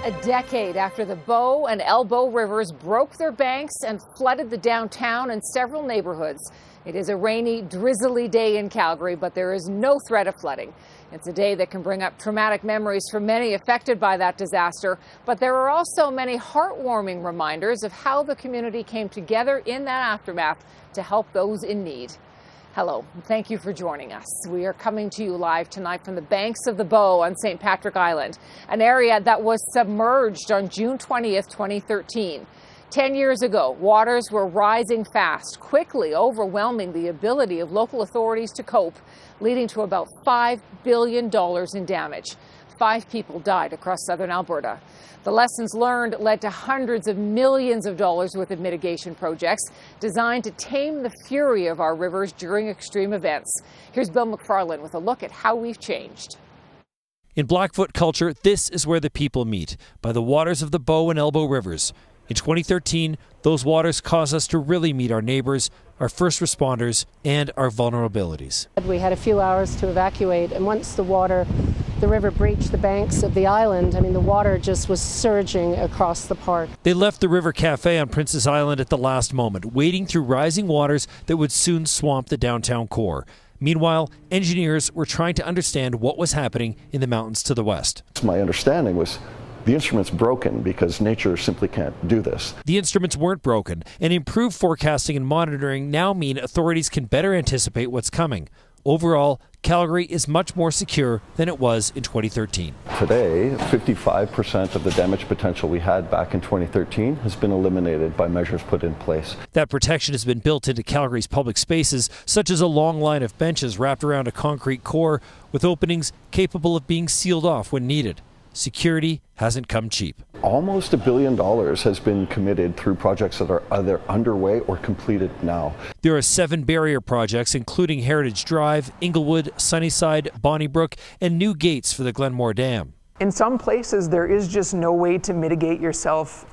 A decade after the Bow and Elbow rivers broke their banks and flooded the downtown and several neighborhoods. It is a rainy, drizzly day in Calgary, but there is no threat of flooding. It's a day that can bring up traumatic memories for many affected by that disaster, but there are also many heartwarming reminders of how the community came together in that aftermath to help those in need. Hello, thank you for joining us. We are coming to you live tonight from the banks of the Bow on St. Patrick Island, an area that was submerged on June 20th, 2013. 10 years ago, waters were rising fast, quickly overwhelming the ability of local authorities to cope, leading to about $5 billion in damage. 5 people died across southern Alberta. The lessons learned led to hundreds of millions of dollars worth of mitigation projects designed to tame the fury of our rivers during extreme events. Here's Bill McFarland with a look at how we've changed. In Blackfoot culture, this is where the people meet, by the waters of the Bow and Elbow rivers. In 2013, those waters caused us to really meet our neighbors, our first responders, and our vulnerabilities. We had a few hours to evacuate, and once the river breached the banks of the island, the water just was surging across the park. They left the River Cafe on Princess Island at the last moment, wading through rising waters that would soon swamp the downtown core. Meanwhile, engineers were trying to understand what was happening in the mountains to the west. My understanding was the instrument's broken because nature simply can't do this. The instruments weren't broken, and improved forecasting and monitoring now mean authorities can better anticipate what's coming. Overall, Calgary is much more secure than it was in 2013. Today, 55% of the damage potential we had back in 2013 has been eliminated by measures put in place. That protection has been built into Calgary's public spaces, such as a long line of benches wrapped around a concrete core with openings capable of being sealed off when needed. Security hasn't come cheap. Almost $1 billion has been committed through projects that are either underway or completed now. There are 7 barrier projects, including Heritage Drive, Inglewood, Sunnyside, Bonnybrook, and new gates for the Glenmore Dam. In some places, there is just no way to mitigate yourself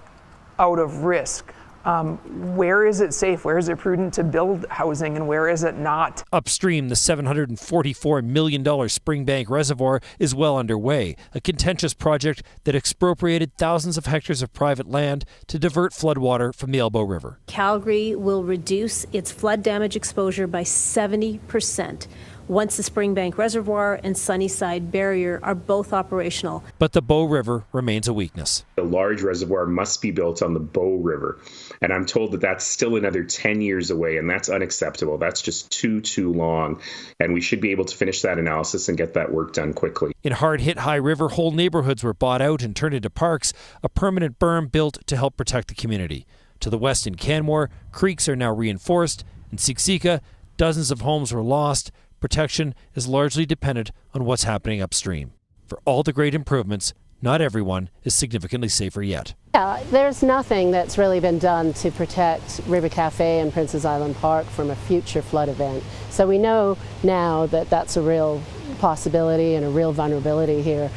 out of risk. Where is it safe? Where is it prudent to build housing, and where is it not? Upstream, the $744 million Springbank Reservoir is well underway, a contentious project that expropriated thousands of hectares of private land to divert floodwater from the Elbow River. Calgary will reduce its flood damage exposure by 70% once the Springbank Reservoir and Sunnyside Barrier are both operational. But the Bow River remains a weakness. A large reservoir must be built on the Bow River, and I'm told that that's still another 10 years away, and that's unacceptable. That's just too long, and we should be able to finish that analysis and get that work done quickly. In hard-hit High River, whole neighborhoods were bought out and turned into parks, a permanent berm built to help protect the community. To the west in Canmore, creeks are now reinforced. In Siksika, dozens of homes were lost. Protection is largely dependent on what's happening upstream. For all the great improvements, not everyone is significantly safer yet. Yeah, there's nothing that's really been done to protect River Cafe and Princess Island Park from a future flood event. So we know now that that's a real possibility and a real vulnerability here.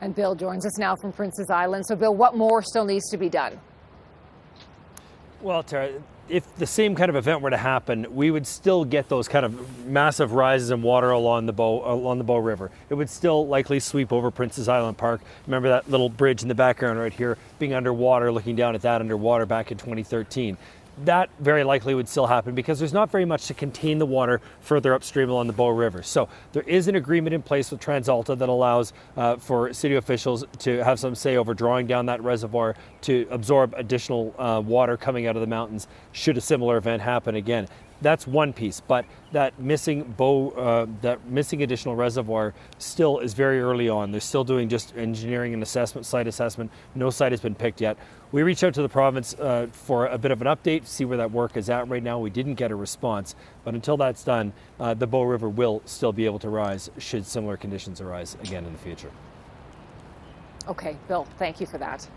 And Bill joins us now from Princess Island. So Bill, what more still needs to be done? Well, Tara, if the same kind of event were to happen, we would still get those kind of massive rises in water along the Bow River. It would still likely sweep over Princess Island Park. Remember that little bridge in the background right here being underwater, looking down at that underwater back in 2013. That very likely would still happen because there's not very much to contain the water further upstream along the Bow River. So there is an agreement in place with TransAlta that allows for city officials to have some say over drawing down that reservoir to absorb additional water coming out of the mountains should a similar event happen again. That's one piece, but that missing additional reservoir still is very early on. They're still doing just engineering and assessment, site assessment. No site has been picked yet. We reached out to the province for a bit of an update, see where that work is at right now. We didn't get a response, but until that's done, the Bow River will still be able to rise should similar conditions arise again in the future. Okay, Bill, thank you for that.